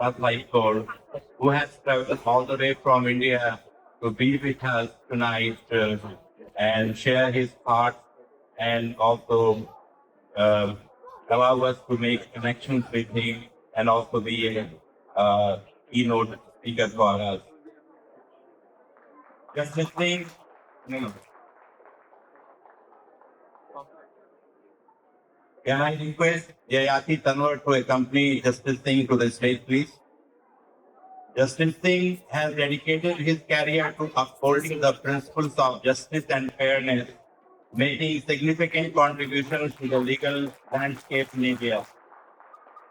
Laipur, who has traveled all the way from India to be with us tonight and share his thoughts and also uh, allow us to make connections with him and also be a keynote speaker for us. Just listening. No. Can I request Jayati Tanwar to accompany Justice Singh to the stage, please? Justice Singh has dedicated his career to upholding the principles of justice and fairness, making significant contributions to the legal landscape in India.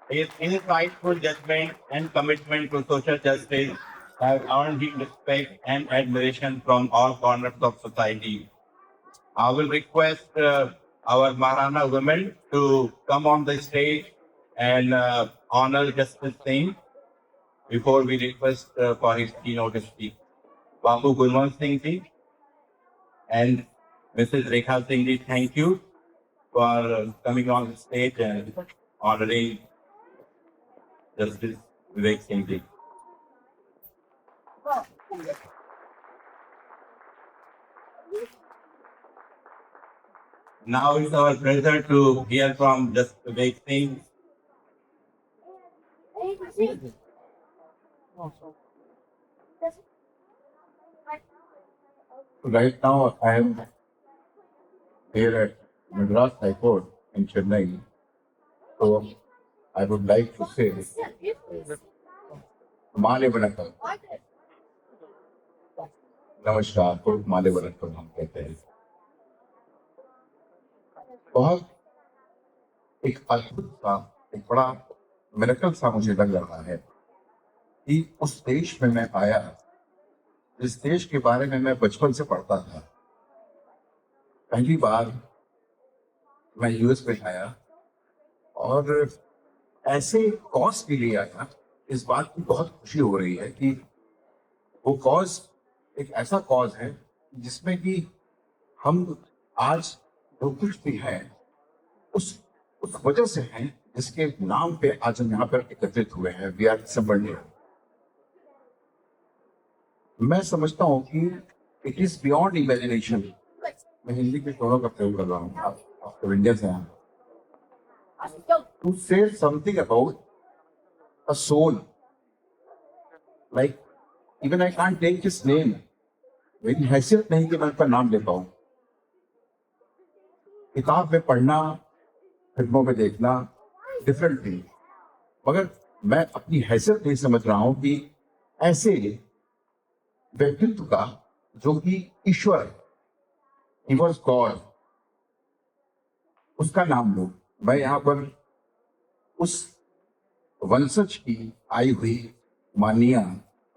His insightful judgment and commitment to social justice have earned him respect and admiration from all corners of society. I will request our Maharana women to come on the stage and honor Justice Singh before we request for his keynote speech. Babu Gulwant Singh ji and Mrs. Rekha Singh ji, thank you for coming on the stage and honoring Justice Vivek Singh ji. Now it's our pleasure to hear from Justice Vivek Singh. Right now, I am here at Madras High Court in Chennai. So, I would like to say, माले वनकम, नमस्कार को माले वनकम हम कहते हैं। बहुत एक अद्भुत सा, एक बड़ा मिरेकल सा मुझे लग रहा है कि उस देश में मैं आया, जिस देश के बारे में मैं बचपन से पढ़ता था। पहली बार मैं यूएस में आया और ऐसे कॉज के लिए आया। इस बात की बहुत खुशी हो रही है कि वो कॉज एक ऐसा कॉज है जिसमें कि हम आज जो कुछ भी हैं उस वजह से हैं जिसके नाम पे आज हम यहाँ पर एकत्रित हुए हैं। We are somebody. मैं समझता हूँ कि इट इज बियॉन्ड इमेजिनेशन। मैं हिंदी के दोनों का प्रयोग कर रहा हूँ, आप तो इंडियन से हैं। To say something about a soul, like even I can't take his name. मेरी हैसियत नहीं कि मैं उनका नाम ले पाऊं। किताब में पढ़ना, फिल्मों में देखना डिफरेंट थी, मगर मैं अपनी हैसियत नहीं समझ रहा हूं कि ऐसे व्यक्तित्व का जो कि ईश्वर है, he was God, उसका नाम लो। मैं यहाँ पर उस वंशज की आई हुई माननीय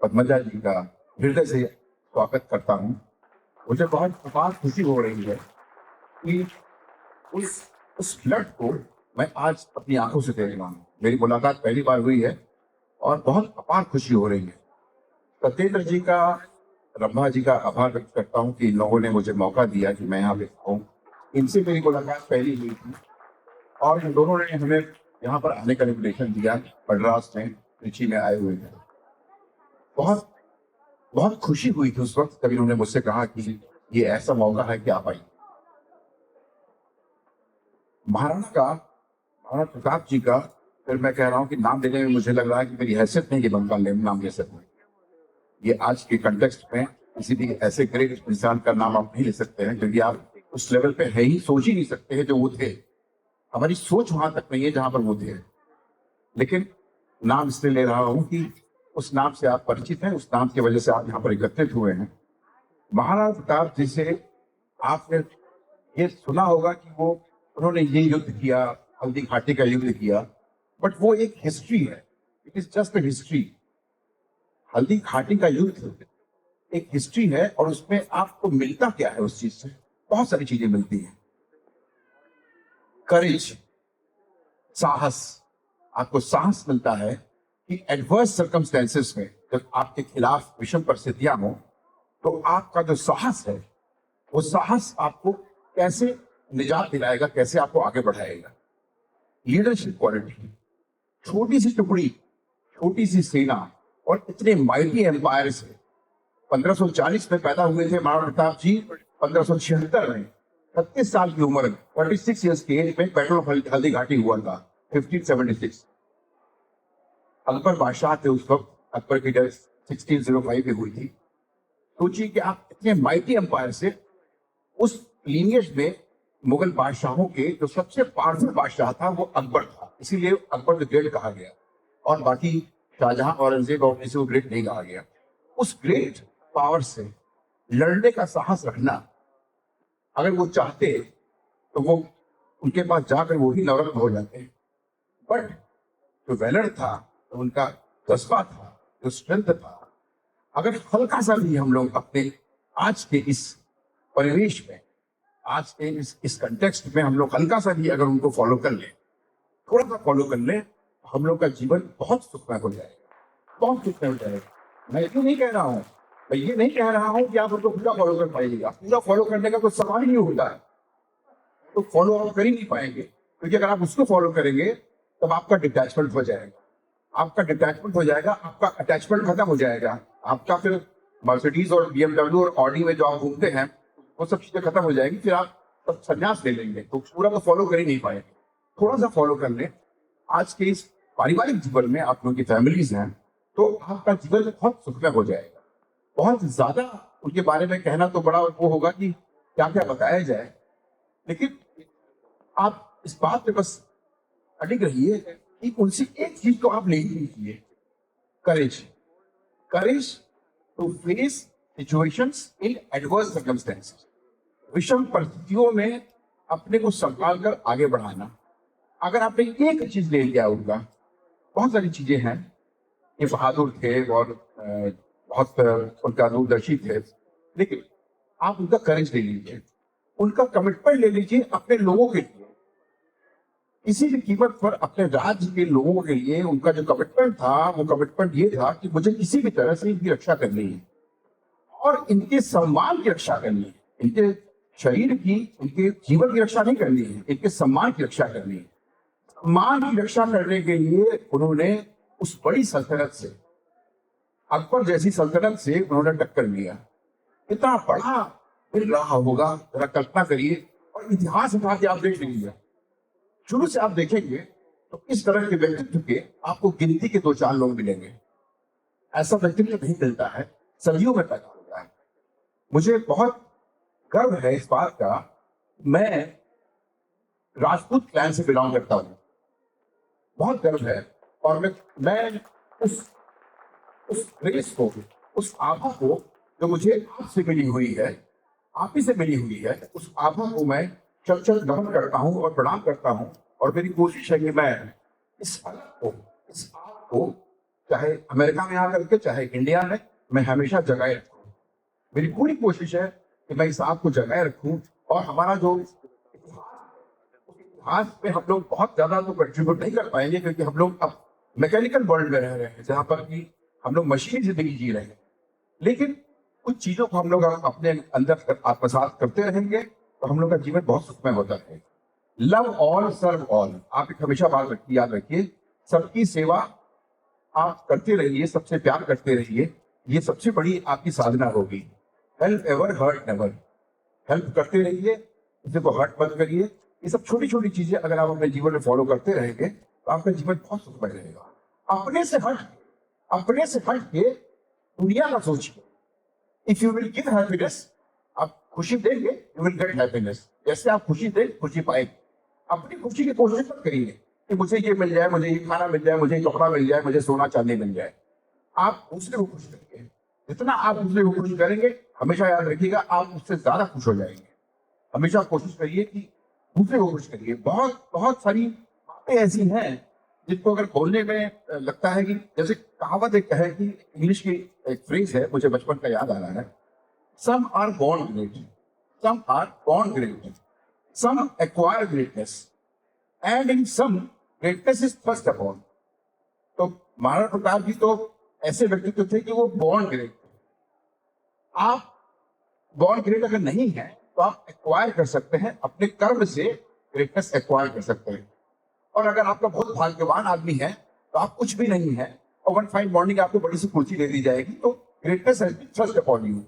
पद्मजा जी का हृदय से स्वागत करता हूँ। मुझे बहुत अपार खुशी हो रही है कि उस ब्लड को मैं आज अपनी आंखों से देख रहा हूँ। मेरी मुलाकात पहली बार हुई है और बहुत अपार खुशी हो रही है। सत्येंद्र जी का, रंभा जी का आभार व्यक्त करता हूँ कि इन लोगों ने मुझे मौका दिया कि मैं यहाँ पे आऊँ। इनसे मेरी मुलाकात पहली हुई थी और इन दोनों ने हमें यहाँ पर आने का इन्विटेशन दिया। मद्रास में, त्रिची में आए हुए हैं। बहुत बहुत खुशी हुई थी उस वक्त, कभी उन्होंने मुझसे कहा कि ये ऐसा मौका है कि आप आइए। महाराणा प्रताप जी का फिर मैं कह रहा हूँ कि नाम देने में मुझे लग रहा है कि मेरी हैसियत नहीं कि मैं उनका नाम ले सकूँ। ये आज के कंटेक्स्ट में किसी भी ऐसे ग्रेट इंसान का नाम आप नहीं ले सकते हैं, क्योंकि आप उस लेवल पे है ही, सोच ही नहीं सकते हैं जो वो थे। हमारी सोच वहां तक नहीं है जहां पर वो थे। लेकिन नाम इसलिए ले रहा हूं कि उस नाम से आप परिचित हैं, उस नाम की वजह से आप यहाँ पर एकत्रित हुए हैं। महाराणा प्रताप जी से आपने ये सुना होगा कि उन्होंने ये युद्ध किया, हल्दी घाटी का युद्ध किया, बट वो एक हिस्ट्री है। It is just a history. Haldi Ghati का युद्ध एक हिस्ट्री है और उसमें आपको मिलता क्या है? उस चीज से बहुत सारी चीजें मिलती हैं। करेज, साहस, आपको साहस मिलता है कि एडवर्स सर्कमस्टेंसेस में जब आपके खिलाफ विषम परिस्थितियां हो तो आपका जो साहस है वो साहस आपको कैसे निजात दिलाएगा, कैसे आपको आगे बढ़ाएगा। लीडरशिप क्वालिटी, छोटी सी छोटी सी सेना और इतने माइटी एम्पायर से 1540 में पैदा हुए थे महाराणा प्रताप जी। 1576 में 36 साल की उम्र, 36 ईयर्स की एज में बैटल ऑफ हल्दी घाटी हुआ था 1576। अकबर बादशाह थे उस वक्त, अकबर की डेथ 1605 में हुई थी। सोचिए कि आप इतने माइटी एम्पायर से, उस लीनियज में मुगल बादशाहों के जो सबसे पावरफुल बादशाह था वो अकबर था, इसीलिए अकबर द ग्रेट कहा गया, और बाकी शाहजहां औरंगजेब और किसी को ग्रेट नहीं कहा गया। उस ग्रेट पावर से लड़ने का साहस रखना, अगर वो चाहते तो वो उनके पास जाकर वो ही नवरत्न हो जाते। बट जो वेलर था, तो उनका जज्बा था, जो स्ट्रेंथ था, अगर हल्का सा भी हम लोग अपने आज के इस परिवेश में, आज के इस कंटेक्स्ट में हम लोग हल्का सा भी अगर उनको फॉलो कर ले, थोड़ा सा फॉलो कर ले, हम लोग का जीवन बहुत सुखमय हो जाएगा, बहुत सुखमय हो जाएगा। मैं ये नहीं कह रहा हूँ, मैं ये नहीं कह रहा हूँ कि आप उनको पूरा फॉलो कर पाएंगे। पूरा फॉलो करने का कोई सवाल ही नहीं होता है, तो फॉलो आप कर ही नहीं पाएंगे, क्योंकि अगर आप उसको फॉलो करेंगे तब आपका डिटैचमेंट हो जाएगा, आपका डिटैचमेंट हो जाएगा, आपका अटैचमेंट खत्म हो जाएगा, आपका फिर मर्सिडीज और BMW और ऑडी में जो आप घूमते हैं वो सब चीजें खत्म हो जाएगी, फिर आप सब संन्यास ले लेंगे, तो पूरा तो फॉलो कर ही नहीं पाएंगे। थोड़ा सा फॉलो कर ले। आज के इस पारिवारिक जीवन में आप लोगों की फैमिलीज हैं, तो आपका जीवन बहुत सुखमय हो जाएगा। बहुत ज्यादा उनके बारे में कहना तो बड़ा वो होगा कि क्या क्या बताया जाए, लेकिन आप इस बात पे बस अडिग रहिए कि उनसे एक चीज तो आप ले ही लीजिए, courage. Courage to face situations in adverse circumstances. विषम परिस्थितियों में अपने को संभाल कर आगे बढ़ाना। अगर आपने एक चीज ले लिया उनका, बहुत सारी चीजें हैं, ये बहादुर थे और बहुत उनका दूरदर्शी थे, लेकिन आप उनका करेज ले लीजिए, उनका कमिटमेंट ले लीजिए अपने लोगों के लिए। किसी भी कीमत पर अपने राज्य के लोगों के लिए उनका जो कमिटमेंट था, वो कमिटमेंट ये था कि मुझे किसी भी तरह से इनकी रक्षा करनी है और इनके सम्मान की रक्षा करनी है। इनके शरीर की, इनके जीवन की रक्षा नहीं करनी है, इनके सम्मान की रक्षा करनी है। सम्मान की रक्षा करने के लिए उन्होंने उस बड़ी सल्तनत से, अकबर जैसी सल्तनत से उन्होंने टक्कर लिया। इतना बड़ा मिल रहा होगा, जरा कल्पना करिए, और इतिहास उठा के आप देख लीजिए, शुरू से आप देखेंगे तो इस तरह के व्यक्तित्व के आपको गिनती के 2-4 लोग मिलेंगे। ऐसा व्यक्तित्व नहीं मिलता है, सदियों में पैदा होता है। मुझे बहुत गर्व है इस बात का, मैं राजपूत क्लैन से बिलोंग करता हूँ, बहुत गर्व है। और मैं उस रेस को, उस आभा को जो मुझे आपसे मिली हुई है, आप ही से मिली हुई है, उस आभा को मैं चल गमन करता हूँ और प्रणाम करता हूँ। और मेरी कोशिश है कि मैं इस आप को चाहे अमेरिका में आकर के, चाहे इंडिया में, मैं हमेशा जगाए रखूँ। मेरी पूरी कोशिश है कि मैं इस आप को जगाए रखूँ। और हमारा जो इतिहास पे हम लोग बहुत ज्यादा तो कंट्रीब्यूट नहीं कर पाएंगे, क्योंकि हम लोग अब मैकेनिकल वर्ल्ड में रह रहे हैं, जहाँ पर कि हम लोग मशीनी जिंदगी जी रहे हैं। लेकिन कुछ चीजों को हम लोग अपने अंदर आत्मसात करते रहेंगे तो हम लोग का जीवन बहुत सुखमय होता है। लव ऑल सर्व ऑल, आप एक हमेशा बात याद रखिए, सबकी सेवा आप करते रहिए, सबसे प्यार करते रहिए, ये सबसे बड़ी आपकी साधना होगी। Help ever hurt never, help करते रहिए, किसी को हर्ट मत करिए। ये सब छोटी छोटी चीजें अगर आप अपने जीवन में फॉलो करते रहेंगे तो आपका जीवन बहुत सुखमय रहेगा। अपने से हट के दुनिया का सोचिए। If you will give happiness, आप खुशी देंगे, यू विल गेट हैप्पीनेस। जैसे आप खुशी दें, खुशी पाएंगे। अपनी खुशी की कोशिश मत करिए कि मुझे ये मिल जाए, मुझे ये खाना मिल जाए, मुझे कपड़ा मिल जाए, मुझे सोना चांदी मिल जाए। आप दूसरे को खुश करिए। जितना आप दूसरे को खुश करेंगे, हमेशा याद रखिएगा, आप उससे ज्यादा खुश हो जाएंगे। हमेशा कोशिश करिए कि दूसरे को खुश करिए। बहुत सारी बातें ऐसी हैं जिनको अगर बोलने में लगता है कि, जैसे कहावत एक है कि, इंग्लिश की एक फ्रेज है, मुझे बचपन का याद आ रहा है, some are born great, some are born great, some acquire greatness, and in some greatness is thrust upon। तो महाराणा प्रताप जी तो ऐसे व्यक्तित्व थे कि वो बॉर्न ग्रेट थे। आप बॉर्न ग्रेट अगर नहीं है तो आप एक्वायर कर सकते हैं, अपने कर्म से ग्रेटनेस एक्वायर कर सकते हैं। और अगर आपका बहुत भाग्यवान आदमी है तो आप कुछ भी नहीं है, और वन फाइन मॉर्निंग आपको बड़ी सी कुर्सी दे दी जाएगी, तो greatness has been thrust upon you.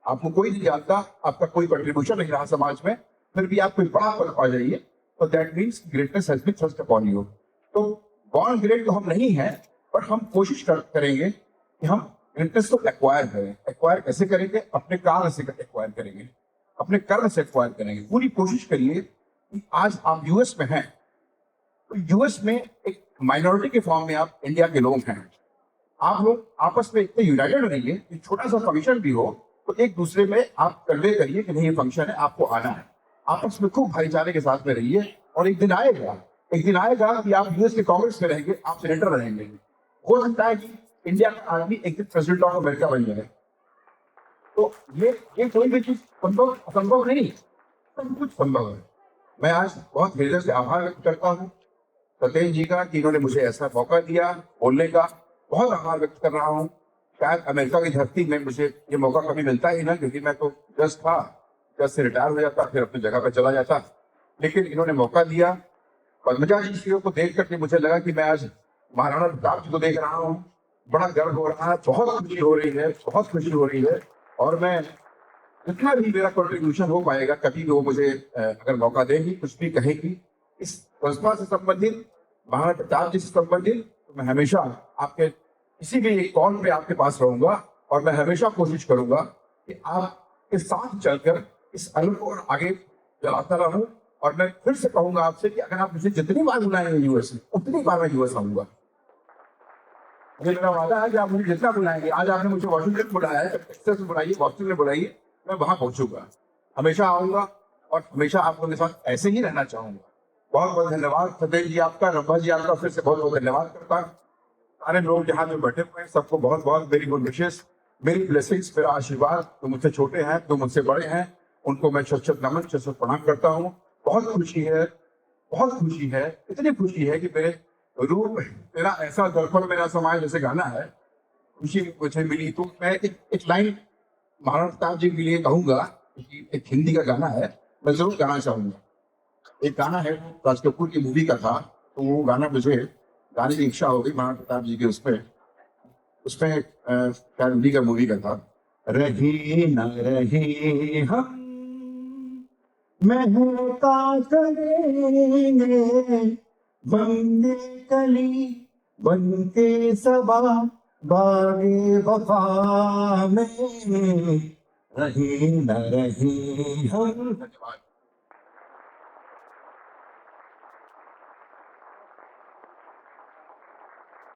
आपको कोई नहीं जानता, आपका कोई कंट्रीब्यूशन नहीं रहा समाज में, फिर भी आप कोई बड़ा पद पा जाइए, तो that means greatness has been thrust upon you. तो बॉर्न ग्रेट तो हम नहीं है, पर हम कोशिश करेंगे कि हम ग्रेटनेस को एक्वायर करें। एक्वायर कैसे करेंगे? अपने कार्य से एक्वायर करेंगे, अपने कर्म से एक्वायर करेंगे। पूरी कोशिश करिए कि आज आप यूएस में हैं, तो यूएस में एक माइनॉरिटी के फॉर्म में आप इंडिया के लोग हैं, आप लोग आपस में इतने यूनाइटेड रहिए कि छोटा सा फंक्शन भी हो तो एक दूसरे में आप कन्वे करिए कि नहीं ये फंक्शन है, आपको आना है। आपस में खूब भाईचारे के साथ में रहिए, और एक दिन आएगा कि आप यूएस के कांग्रेस में रहेंगे, आप सेनेटर रहेंगे। हो सकता है कि इंडिया का आदमी एक दिन प्रेसिडेंट ऑफ अमेरिका बन जाए। तो ये कोई भी चीज असंभव नहीं, सब कुछ संभव है। मैं आज बहुत हृदय से आभार व्यक्त करता हूँ सत्येंद्र जी का कि इन्होंने मुझे ऐसा मौका दिया बोलने का। बहुत आभार व्यक्त कर रहा हूँ। शायद अमेरिका की धरती में मुझे ये मौका कभी मिलता ही ना, क्योंकि मैं तो जज से रिटायर हो जाता, फिर अपनी जगह पर चला जाता। लेकिन इन्होंने मौका दिया। पद्मजा जी को देख करके मुझे लगा कि मैं आज महाराणा प्रताप जी को देख रहा हूँ। बड़ा गर्व हो रहा है, बहुत खुशी हो रही है, बहुत खुशी हो रही है। और मैं जितना भी मेरा कंट्रीब्यूशन हो पाएगा, कभी भी वो मुझे अगर मौका देंगी, कुछ भी कहेगी इस संस्था से संबंधित, महाराणा प्रताप जी से संबंधित, तो मैं हमेशा आपके किसी भी कॉल पे आपके पास रहूंगा। और मैं हमेशा कोशिश करूंगा कि आपके साथ चलकर इस अलग को और आगे चलाता रहूं। और मैं फिर से कहूंगा आपसे कि अगर आप मुझे जितनी बार बुलाएंगे यूएस में, उतनी बार मैं यूएस आऊंगा। मुझे मेरा वादा है कि आप मुझे जितना बुलाएंगे, आज आपने मुझे वॉशिंगटन बुलाया है, टेक्सास में बुलाइए, बॉस्टन में बुलाइए, मैं वहां पहुंचूंगा, हमेशा आऊंगा और हमेशा आप लोगों के साथ ऐसे ही रहना चाहूंगा। बहुत बहुत धन्यवाद सत्येंद्र जी आपका, रंभा जी आपका, फिर से बहुत बहुत धन्यवाद करता हूँ। सारे लोग जहाँ पे बैठे हुए हैं, सबको बहुत बहुत मेरी गुड विशेष, मेरी ब्लेसिंग्स, मेरा आशीर्वाद। जो मुझसे छोटे हैं, जो मुझसे बड़े हैं, उनको मैं शत नमन, शत प्रणाम करता हूँ। बहुत खुशी है, बहुत खुशी है, इतनी खुशी है कि मेरे रूप तेरा ऐसा दर्पण मेरा समाज जैसे गाना है, खुशी मुझे मिली। तो मैं एक लाइन महाराणा प्रताप जी के लिए कहूंगा, एक हिंदी का गाना है, मैं जरूर गाना चाहूंगा। एक गाना है राज कपूर की मूवी का था, तो वो गाना मुझे गाने की इच्छा हो गई महाराणा प्रताप जी के उसमें शायद हिंदी का मूवी का था। रहे न रहे हम महका करेंगे, बनने कली बनके सबा बागे वफा में, रहे न रहे हम। धन्यवाद।